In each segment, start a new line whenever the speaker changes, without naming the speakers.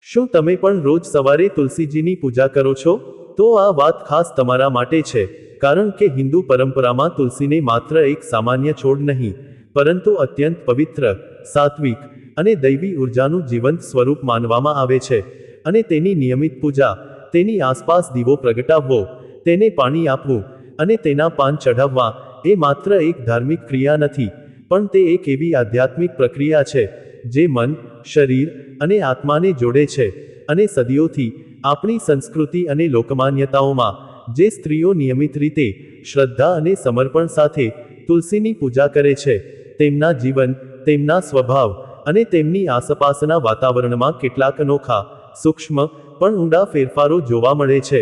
શું તમે પણ રોજ સવારે તુલસીજીની પૂજા કરો છો? તો આ વાત ખાસ તમારા માટે છે, કારણ કે હિન્દુ પરંપરામાં તુલસીને માત્ર એક સામાન્ય છોડ નહીં, પરંતુ અત્યંત પવિત્ર, સાત્વિક અને દૈવી ઉર્જાનું જીવંત સ્વરૂપ માનવામાં આવે છે. અને તેની નિયમિત પૂજા, તેની આસપાસ દીવો પ્રગટાવવો, તેને પાણી આપવું અને તેના પાન ચઢાવવા એ માત્ર એક ધાર્મિક ક્રિયા નથી, પણ તે એક એવી આધ્યાત્મિક પ્રક્રિયા છે જે મન, શરીર અને આત્માને જોડે છે. અને સદીઓથી આપણી સંસ્કૃતિ અને લોકમાન્યતાઓમાં, જે સ્ત્રીઓ નિયમિત રીતે, શ્રદ્ધા અને સમર્પણ સાથે તુલસીની પૂજા કરે છે, તેમના જીવન, તેમના સ્વભાવ અને તેમની આસપાસના વાતાવરણમાં કેટલાક અનોખા, સૂક્ષ્મ પણ ઊંડા ફેરફારો જોવા મળે છે.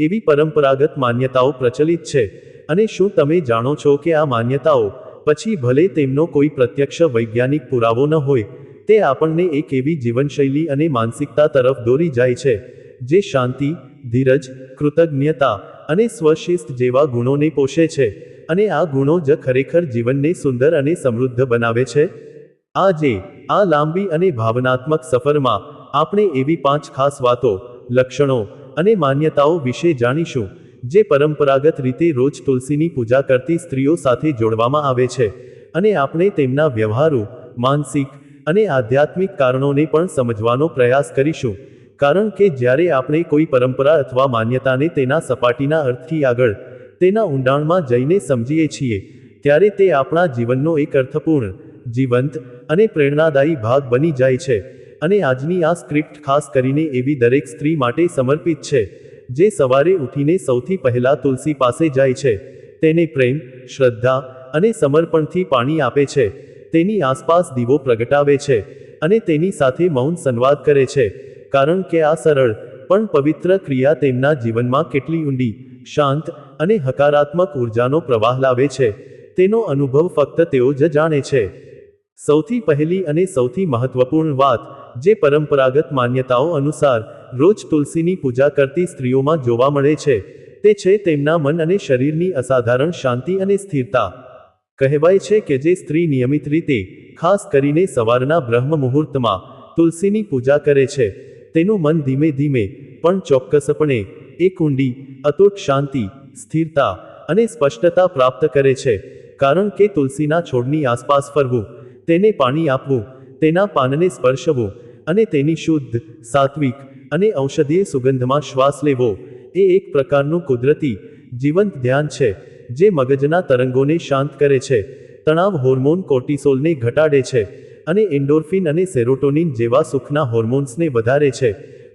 એવી પરંપરાગત માન્યતાઓ પ્રચલિત છે. અને શું તમે જાણો છો કે આ માન્યતાઓ, પછી ભલે તેમનો કોઈ પ્રત્યક્ષ વૈજ્ઞાનિક પુરાવો ન હોય, તે આપણને એક એવી જીવનશૈલી અને માનસિકતા તરફ દોરી જાય છે, જે શાંતિ, ધીરજ, કૃતજ્ઞતા અને સ્વશિસ્ત જેવા ગુણોને પોષે છે. અને આ ગુણો જ ખરેખર જીવનને સુંદર અને સમૃદ્ધ બનાવે છે. આજે, આ લાંબી અને ભાવનાત્મક સફરમાં, આપણે એવી 5 ખાસ વાતો, લક્ષણો અને માન્યતાઓ વિશે જાણીશું, જે પરંપરાગત રીતે રોજ તુલસીની પૂજા કરતી સ્ત્રીઓ સાથે જોડવામાં આવે છે. અને આપણે તેમના વ્યવહારુ, માનસિક અને આધ્યાત્મિક કારણોને પણ સમજવાનો પ્રયાસ કરીશું. કારણ કે જ્યારે આપણે કોઈ પરંપરા અથવા માન્યતાને તેના સપાટીના અર્થથી આગળ, તેના ઊંડાણમાં જઈને સમજીએ છીએ, ત્યારે તે આપણા જીવનનો એક અર્થપૂર્ણ, જીવંત અને પ્રેરણાદાયી ભાગ બની જાય છે. અને આજની આ સ્ક્રિપ્ટ ખાસ કરીને એવી દરેક સ્ત્રી માટે સમર્પિત છે, જે સવારે ઉઠીને સૌથી પહેલા તુલસી પાસે જાય છે, તેને પ્રેમ, શ્રદ્ધા અને સમર્પણથી પાણી આપે છે, તેની આસપાસ દીવો પ્રગટાવે છે, અને તેની સાથે મૌન સંવાદ કરે છે. કારણ કે આ સરળ પણ પવિત્ર ક્રિયા તેમના જીવનમાં કેટલી ઊંડી, શાંત અને હકારાત્મક ઉર્જાનો પ્રવાહ લાવે છે, તેનો અનુભવ ફક્ત તેઓ જ જાણે છે. સૌથી પહેલી અને સૌથી મહત્વપૂર્ણ વાત, જે પરંપરાગત માન્યતાઓ અનુસાર રોજ તુલસીની પૂજા કરતી સ્ત્રીઓમાં જોવા મળે છે, તે છે તેમના મન અને શરીરની અસાધારણ શાંતિ અને સ્થિરતા. કહેવાય છે કે જે સ્ત્રી નિયમિત રીતે, ખાસ કરીને સવારના બ્રહ્મ મુહૂર્તમાં, તુલસીની પૂજા કરે છે, તેનું મન ધીમે ધીમે પણ ચોક્કસપણે એક ઊંડી, અતૂટ શાંતિ, સ્થિરતા અને સ્પષ્ટતા પ્રાપ્ત કરે છે. કારણ કે તુલસીના છોડની આસપાસ ફરવું, તેને પાણી આપવું, તેના પાનને સ્પર્શવું અને તેની શુદ્ધ, સાત્વિક અને ઔષધીય સુગંધમાં શ્વાસ લેવો, એ એક પ્રકારનું કુદરતી, જીવંત ધ્યાન છે, જે મગજના તરંગોને શાંત કરે છે, તણાવ હોર્મોન કોર્ટિસોલને ઘટાડે છે, અને એન્ડોર્ફિન અને સેરોટોનિન જેવા સુખના હોર્મોન્સને વધારે છે.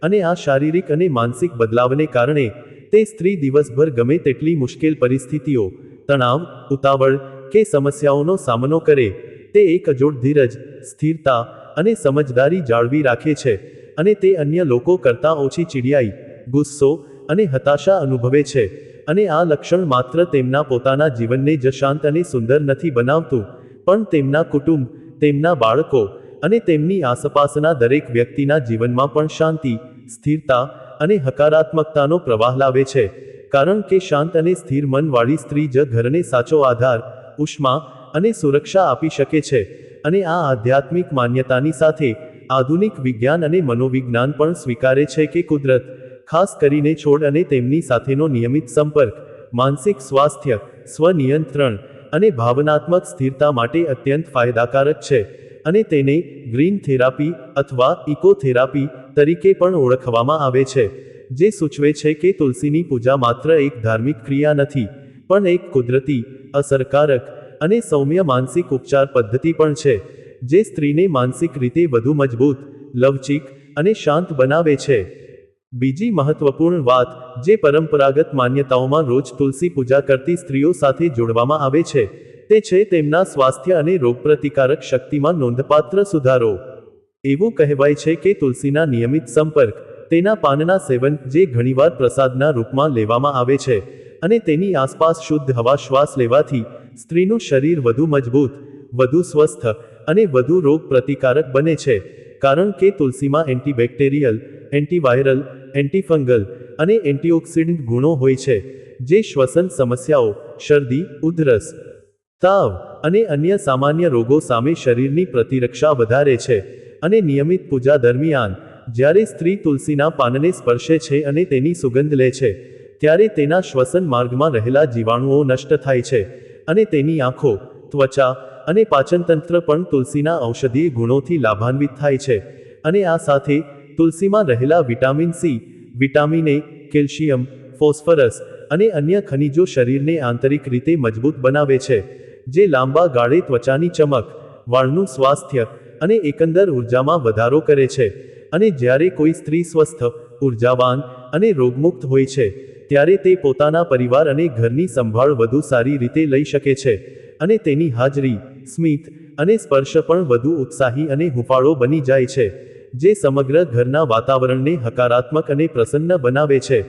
અને આ શારીરિક અને માનસિક બદલાવને કારણે, તે સ્ત્રી દિવસભર ગમે તેટલી મુશ્કેલ પરિસ્થિતિઓ, તણાવ, ઉતાવળ કે સમસ્યાઓનો સામનો કરે, તે એક અજોડ ધીરજ, સ્થિરતા અને સમજદારી જાળવી રાખે છે. અને તે અન્ય લોકો કરતાં ઓછી ચીડિયાઈ, ગુસ્સો અને હતાશા અનુભવે છે. અને આ લક્ષણ માત્ર તેમના પોતાના જીવનને જ શાંત અને સુંદર નથી બનાવતું, પણ તેમના કુટુંબ, તેમના બાળકો અને તેમની આસપાસના દરેક વ્યક્તિના જીવનમાં પણ શાંતિ, સ્થિરતા અને હકારાત્મકતાનો પ્રવાહ લાવે છે. કારણ કે શાંત અને સ્થિર મનવાળી સ્ત્રી જ ઘરને સાચો આધાર, ઉષ્મા અને સુરક્ષા આપી શકે છે. અને આ આધ્યાત્મિક માન્યતાની સાથે, આધુનિક વિજ્ઞાન અને મનોવિજ્ઞાન પણ સ્વીકારે છે કે કુદરત, ખાસ કરીને છોડ અને તેમની સાથેનો નિયમિત સંપર્ક, માનસિક સ્વાસ્થ્ય, સ્વનિયંત્રણ અને ભાવનાત્મક સ્થિરતા માટે અત્યંત ફાયદાકારક છે. અને તેને ગ્રીન થેરાપી અથવા ઇકોથેરાપી તરીકે પણ ઓળખવામાં આવે છે, જે સૂચવે છે કે તુલસીની પૂજા માત્ર એક ધાર્મિક ક્રિયા નથી, પણ એક કુદરતી, અસરકારક અને સૌમ્ય માનસિક ઉપચાર પદ્ધતિ પણ છે, જે સ્ત્રીને માનસિક રીતે વધુ મજબૂત, લવચીક અને શાંત બનાવે છે. બીજી મહત્વપૂર્ણ વાત, જે પરંપરાગત માન્યતાઓમાં રોજ તુલસી પૂજા કરતી સ્ત્રીઓ સાથે જોડવામાં આવે છે, તે છે તેમના સ્વાસ્થ્ય અને રોગપ્રતિકારક શક્તિમાં નોંધપાત્ર સુધારો. એવું કહેવાય છે કે તુલસીના નિયમિત સંપર્ક, તેના પાનના સેવન, જે ઘણીવાર પ્રસાદના રૂપમાં લેવામાં આવે છે, અને તેની આસપાસ શુદ્ધ હવા શ્વાસ લેવાથી, સ્ત્રીનું શરીર વધુ મજબૂત, વધુ સ્વસ્થ અને વધુ રોગ પ્રતિકારક બને છે. કારણ કે તુલસીમાં એન્ટીબેક્ટેરિયલ, એન્ટીવાયરલ, એન્ટીફંગલ અને એન્ટીઓક્સિડન્ટ ગુણો હોય છે, જે શ્વસન સમસ્યાઓ, શરદી, ઉધરસ, તાવ અને અન્ય સામાન્ય રોગો સામે શરીરની પ્રતિરક્ષા વધારે છે. અને નિયમિત પૂજા દરમિયાન, જ્યારે સ્ત્રી તુલસીના પાનને સ્પર્શે છે અને તેની સુગંધ લે છે, ત્યારે તેના શ્વસન માર્ગમાં રહેલા જીવાણુઓ નષ્ટ થાય છે, અને તેની આંખો, ત્વચા અને પાચનતંત્ર પણ તુલસીના ઔષધીય ગુણોથી લાભાન્વિત થાય છે. અને આ સાથે તુલસીમાં રહેલા vitamin C, vitamin A, calcium, phosphorus અને અન્ય ખનિજો શરીરને આંતરિક રીતે મજબૂત બનાવે છે, જે લાંબા ગાળે ત્વચાની ચમક, વાળનું સ્વાસ્થ્ય અને એકંદર ઉર્જામાં વધારો કરે છે. અને જ્યારે કોઈ સ્ત્રી સ્વસ્થ, ઉર્જાવાન અને રોગમુક્ત હોય છે, ત્યારે તે પોતાના પરિવાર અને ઘરની સંભાળ વધુ સારી રીતે લઈ શકે છે, અને તેની હાજરી, સ્મિત અને સ્પર્શ પણ વધુ ઉત્સાહી અને હૂંફાળો બની જાય છે, જે સમગ્ર ઘરના વાતાવરણને હકારાત્મક અને પ્રસન્ન બનાવે છે.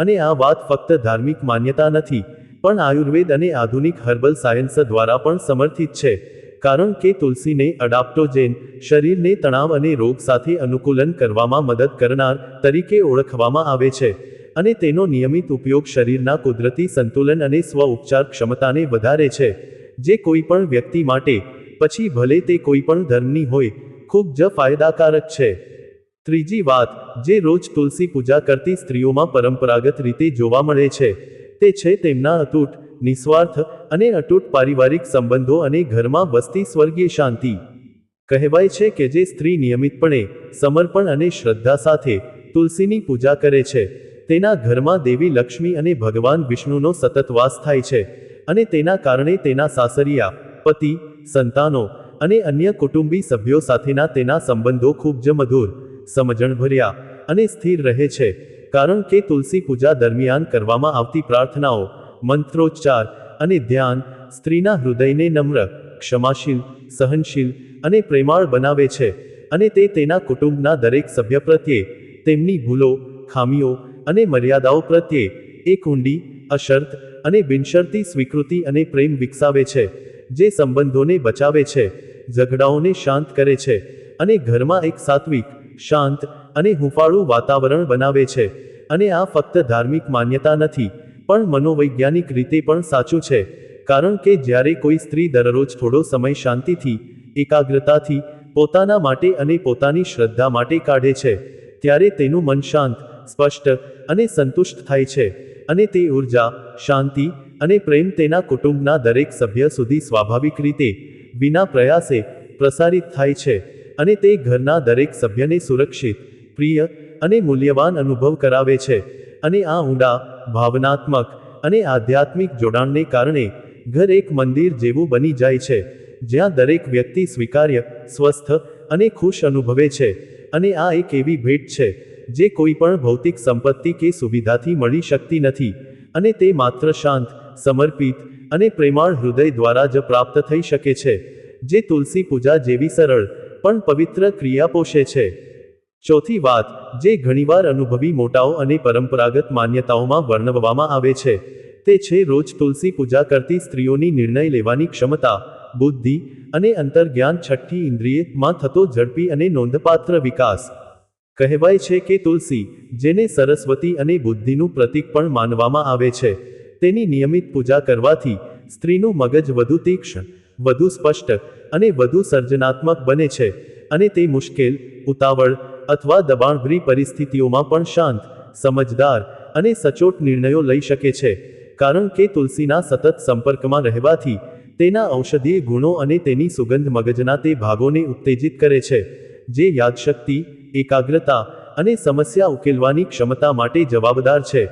અને આ વાત ફક્ત ધાર્મિક માન્યતા નથી, પણ આયુર્વેદ અને આધુનિક હર્બલ સાયન્સ દ્વારા પણ સમર્થિત છે, કારણ કે તુલસીને અડાપ્ટોજેન, શરીરને તણાવ અને રોગ સાથે અનુકૂલન કરવામાં મદદ કરનાર તરીકે ઓળખવામાં આવે છે, અને તેનો નિયમિત ઉપયોગ શરીરના કુદરતી સંતુલન અને સ્વ ઉપચાર ક્ષમતાને વધારે છે, જે કોઈ પણ વ્યક્તિ માટે, પછી ભલે તે કોઈ પણ ધર્મની હોય, ખૂબ જ ફાયદાકારક છે. ત્રીજી વાત, જે રોજ તુલસી પૂજા કરતી સ્ત્રીઓમાં પરંપરાગત રીતે જોવા મળે છે, તે છે તેમના અતૂટ, નિસ્વાર્થ અને અતૂટ પારિવારિક સંબંધો અને ઘરમાં વસતી સ્વર્ગીય શાંતિ. કહેવાય છે કે જે સ્ત્રી નિયમિતપણે, સમર્પણ અને શ્રદ્ધા સાથે તુલસીની પૂજા કરે છે, તેના ઘરમાં દેવી લક્ષ્મી અને ભગવાન વિષ્ણુનો સતત વાસ થાય છે, અને તેના કારણે તેના સાસરિયા, પતિ, સંતાનો અને અન્ય કુટુંબી સભ્યો સાથેના તેના સંબંધો ખૂબ જ મધુર, સમજણભર્યા અને સ્થિર રહે છે, કારણ કે તુલસી પૂજા દરમિયાન કરવામાં આવતી પ્રાર્થનાઓ, મંત્રોચ્ચાર અને ધ્યાન સ્ત્રીના હૃદયને નમ્ર, ક્ષમાશીલ, સહનશીલ અને પ્રેમાળ બનાવે છે, અને તે તેના કુટુંબના દરેક સભ્ય પ્રત્યે, તેમની ભૂલો, ખામીઓ અને મર્યાદાઓ પ્રત્યે એક ઊંડી, અશર્ત અને બિનશરતી સ્વીકૃતિ અને પ્રેમ વિકસાવે છે, જે સંબંધોને બચાવે છે, ઝઘડાઓને શાંત કરે છે, અને ઘરમાં એક સાત્વિક, શાંત અને હૂંફાળું વાતાવરણ બનાવે છે. અને આ ફક્ત ધાર્મિક માન્યતા નથી, પણ મનોવૈજ્ઞાનિક રીતે પણ સાચું છે, કારણ કે જ્યારે કોઈ સ્ત્રી દરરોજ થોડો સમય શાંતિથી, એકાગ્રતાથી પોતાના માટે અને પોતાની શ્રદ્ધા માટે કાઢે છે, ત્યારે તેનું મન શાંત, સ્પષ્ટ અને સંતુષ્ટ થાય છે, અને તે ઉર્જા, શાંતિ અને પ્રેમ તેના કુટુંબના દરેક સભ્ય સુધી સ્વાભાવિક રીતે, વિના પ્રયાસે પ્રસારિત થાય છે, અને તે ઘરના દરેક સભ્યને સુરક્ષિત, પ્રિય અને મૂલ્યવાન અનુભવ કરાવે છે. અને આ ઊંડા, ભાવનાત્મક અને આધ્યાત્મિક જોડાણને કારણે ઘર એક મંદિર જેવું બની જાય છે, જ્યાં દરેક વ્યક્તિ સ્વીકાર્ય, સ્વસ્થ અને ખુશ અનુભવે છે. અને આ એક એવી ભેટ છે, જે કોઈ પણ ભૌતિક સંપત્તિ કે સુવિધાથી મળી શકતી નથી, અને તે માત્ર શાંત, સમર્પિત અને પ્રેમાળ હૃદય દ્વારા જ પ્રાપ્ત થઈ શકે છે, જે તુલસી પૂજા જેવી સરળ પણ પવિત્ર ક્રિયા પોષે છે. ચોથી વાત, જે ઘણીવાર અનુભવી મોટાઓ અને પરંપરાગત માન્યતાઓમાં વર્ણવવામાં આવે છે, તે છે રોજ તુલસી પૂજા કરતી સ્ત્રીઓની નિર્ણય લેવાની ક્ષમતા, બુદ્ધિ અને અંતર્જ્ઞાન છઠ્ઠી ઇન્દ્રિય માં થતો ઝડપી અને નોંધપાત્ર વિકાસ. કહેવાય છે કે તુલસી, જેને સરસ્વતી અને બુદ્ધિનું પ્રતીક પણ માનવામાં આવે છે, તેની નિયમિત પૂજા કરવાથી સ્ત્રીનું મગજ વધુ તીક્ષ્ણ, વધુ સ્પષ્ટ અને વધુ સર્જનાત્મક બને છે, અને તે મુશ્કેલ, ઉતાવળ અથવા દબાણભરી પરિસ્થિતિઓમાં પણ શાંત, સમજદાર અને સચોટ નિર્ણયો લઈ શકે છે, કારણ કે તુલસીના સતત સંપર્કમાં રહેવાથી તેના ઔષધીય ગુણો અને તેની સુગંધ મગજના તે ભાગોને ઉત્તેજિત કરે છે, જે યાદશક્તિ, એકાગ્રતા અને સમસ્યા ઉકેલવાની ક્ષમતા માટે જવાબદાર છે.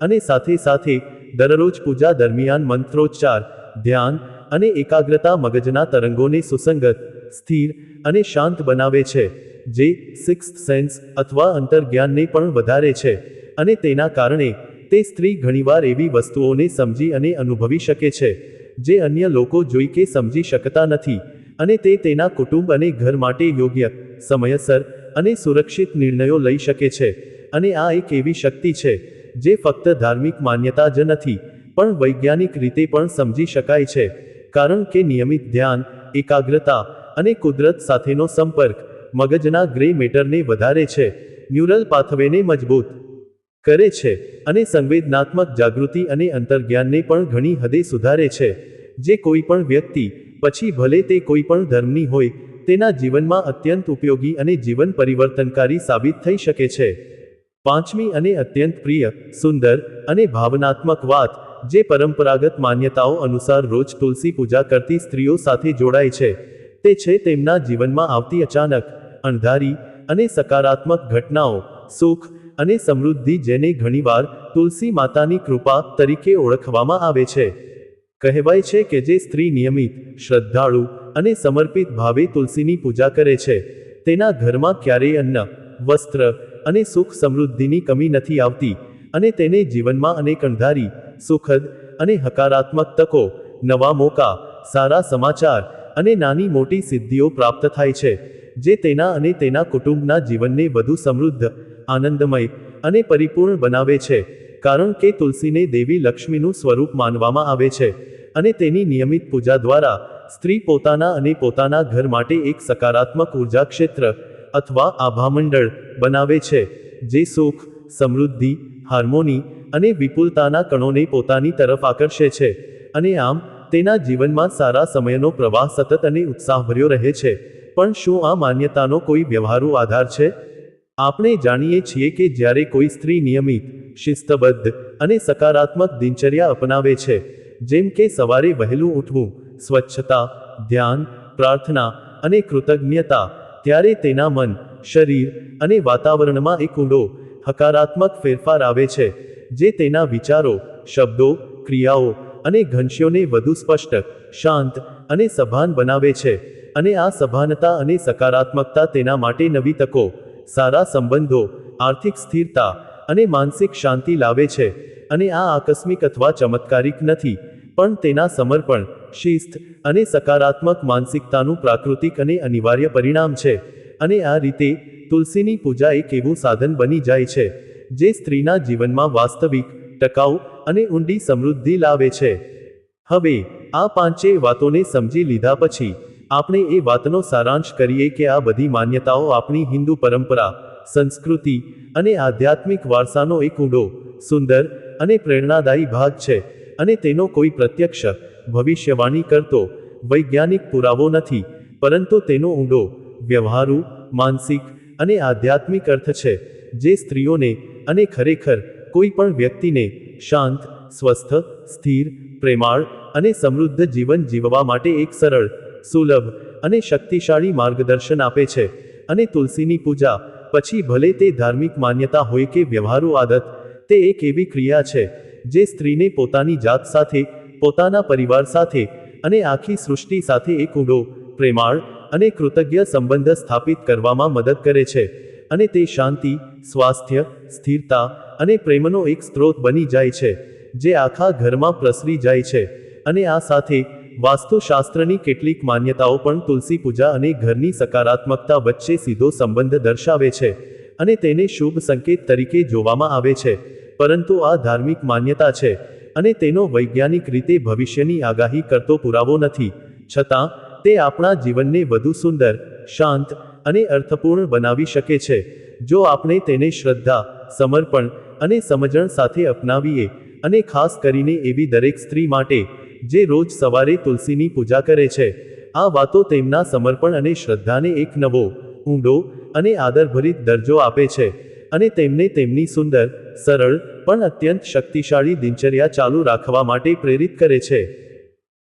અને સાથે સાથે દરરોજ પૂજા દરમિયાન મંત્રોચ્ચાર, ધ્યાન અને એકાગ્રતા મગજના તરંગોને સુસંગત, સ્થિર અને શાંત બનાવે છે, જે સિક્સ્થ સેન્સ અથવા અંતર્જ્ઞાનને પણ વધારે છે. અને તેના કારણે તે સ્ત્રી ઘણીવાર એવી વસ્તુઓને સમજી અને અનુભવી શકે છે, જે અન્ય લોકો જોઈ કે સમજી શકતા નથી, અને તે તેના કુટુંબ અને ઘર માટે યોગ્ય, સમયસર અને સુરક્ષિત નિર્ણયો લઈ શકે છે. અને આ એક એવી શક્તિ છે, જે ફક્ત ધાર્મિક માન્યતા જ નથી, પણ વૈજ્ઞાનિક રીતે પણ સમજી શકાય છે, કારણ કે નિયમિત ધ્યાન, એકાગ્રતા અને કુદરત સાથેનો સંપર્ક મગજના ગ્રે મેટરને વધારે છે, ન્યુરલ પાથવેને મજબૂત કરે છે, અને સંવેદનાત્મક જાગૃતિ અને અંતર્જ્ઞાનને પણ ઘણી હદે સુધારે છે, જે કોઈ પણ વ્યક્તિ, પછી ભલે તે કોઈ પણ ધર્મની હોય, તેના જીવનમાં અત્યંત ઉપયોગી અને જીવન પરિવર્તનકારી સાબિત થઈ શકે છે. પાંચમી અને અત્યંત પ્રિય, સુંદર અને ભાવનાત્મક વાત, જે પરંપરાગત માન્યતાઓ અનુસાર રોજ તુલસી પૂજા કરતી સ્ત્રીઓ સાથે જોડાય છે, તે છે તેમના જીવનમાં આવતી અચાનક, અણધારી અને સકારાત્મક ઘટનાઓ, સુખ અને સમૃદ્ધિ, જેને ઘણીવાર તુલસી માતાની કૃપા તરીકે ઓળખવામાં આવે છે. કહેવાય છે કે જે સ્ત્રી નિયમિત, શ્રદ્ધાળુ અને સમર્પિત ભાવે તુલસીની પૂજા કરે છે, તેના ઘરમાં ક્યારેય અન્ન, વસ્ત્ર અને સુખ સમૃદ્ધિની કમી નથી આવતી, અને તેને જીવનમાં અનેક અણધારી, સુખદ અને હકારાત્મક તકો, નવા મોકા, સારા સમાચાર અને નાની મોટી સિદ્ધિઓ પ્રાપ્ત થાય છે, જે તેના અને તેના કુટુંબના જીવનને વધુ સમૃદ્ધ, આનંદમય અને પરિપૂર્ણ બનાવે છે. કારણ કે તુલસીને દેવી લક્ષ્મીનું સ્વરૂપ માનવામાં આવે છે, અને તેની નિયમિત પૂજા દ્વારા સ્ત્રી પોતાના અને પોતાના ઘર માટે એક સકારાત્મક ઉર્જા ક્ષેત્ર અથવા આભામંડળ બનાવે છે, જે સુખ, સમૃદ્ધિ, હાર્મોની અને વિપુલતાના કણોને પોતાની તરફ આકર્ષે છે, અને આમ તેના જીવનમાં સારા સમયનો પ્રવાહ સતત અને ઉત્સાહભર્યો રહે છે. પણ શું આ માન્યતાનો કોઈ વ્યવહારુ આધાર છે? આપણે જાણીએ છીએ કે જ્યારે કોઈ સ્ત્રી નિયમિત, શિસ્તબદ્ધ અને સકારાત્મક દિનચર્યા અપનાવે છે, જેમ કે સવારે વહેલું ઉઠવું, સ્વચ્છતા, ધ્યાન, પ્રાર્થના અને કૃતજ્ઞતા, ત્યારે તેના મન, શરીર અને વાતાવરણમાં એક ઊંડો, હકારાત્મક ફેરફાર આવે છે, જે તેના વિચારો, શબ્દો, ક્રિયાઓ અને ઘનશ્યોને વધુ સ્પષ્ટ, શાંત અને સભાન બનાવે છે. અને આ સભાનતા અને સકારાત્મકતા તેના માટે નવી તકો, સારા સંબંધો, આર્થિક સ્થિરતા અને માનસિક શાંતિ લાવે છે. અને આ આકસ્મિક અથવા ચમત્કારિક નથી, પણ તેના સમર્પણ, શિસ્ત અને સકારાત્મક માનસિકતાનું પ્રાકૃતિક અને અનિવાર્ય પરિણામ છે. અને આ રીતે તુલસીની પૂજા એક એવું સાધન બની જાય છે, જે સ્ત્રીના જીવનમાં વાસ્તવિક, ટકાઉ અને ઊંડી સમૃદ્ધિ લાવે છે. હવે આ પાંચેય વાતોને સમજી લીધા પછી આપણે એ વાતનો સારાંશ કરીએ કે આ બધી માન્યતાઓ આપણી હિન્દુ પરંપરા, સંસ્કૃતિ અને આધ્યાત્મિક વારસાનો એક ઊંડો, સુંદર અને પ્રેરણાદાયી ભાગ છે, અને તેનો કોઈ પ્રત્યક્ષ, ભવિષ્યવાણી કરતો વૈજ્ઞાનિક પુરાવો નથી, પરંતુ તેનો ઊંડો, વ્યવહારુ, માનસિક અને આધ્યાત્મિક અર્થ છે, જે સ્ત્રીઓને અને ખરેખર કોઈ પણ વ્યક્તિને શાંત, સ્વસ્થ, સ્થિર, પ્રેમાળ અને સમૃદ્ધ જીવન જીવવા માટે એક સરળ, સુલભ અને શક્તિશાળી માર્ગદર્શન આપે છે. અને તુલસીની પૂજા, પછી ભલે તે ધાર્મિક માન્યતા હોય કે વ્યવહારુ આદત, તે એક એવી ક્રિયા છે, જે સ્ત્રીને પોતાની જાત સાથે, પોતાના પરિવાર સાથે અને આખી સૃષ્ટિ સાથે એક ઊંડો, પ્રેમાળ અને કૃતજ્ઞ સંબંધ સ્થાપિત કરવામાં મદદ કરે છે. અને તે શાંતિ, સ્વાસ્થ્ય, સ્થિરતા અને પ્રેમનો એક સ્ત્રોત બની જાય છે, જે આખા ઘરમાં પ્રસરી જાય છે. અને આ સાથે વાસ્તુશાસ્ત્રની કેટલીક માન્યતાઓ પણ તુલસી પૂજા અને ઘરની સકારાત્મકતા વચ્ચે સીધો સંબંધ દર્શાવે છે, અને તેને શુભ સંકેત તરીકે જોવામાં આવે છે. પરંતુ આ ધાર્મિક માન્યતા છે, અને તેનો વૈજ્ઞાનિક રીતે ભવિષ્યની આગાહી કરતો પુરાવો નથી. છતાં તે આપણા જીવનને વધુ સુંદર, શાંત અને અર્થપૂર્ણ બનાવી શકે છે, જો આપણે તેને શ્રદ્ધા, સમર્પણ અને સમજણ સાથે અપનાવીએ. અને ખાસ કરીને એવી દરેક સ્ત્રી માટે, જે રોજ સવારે તુલસીની પૂજા કરે છે. આ વાતો તેમના સમર્પણ અને શ્રદ્ધાને એક નવો, ઊંડો અને આદરભરિત દરજ્જો આપે છે, અને તેમને તેમની સુંદર, સરળ પણ અત્યંત શક્તિશાળી દિનચર્યા ચાલુ રાખવા માટે પ્રેરિત કરે છે.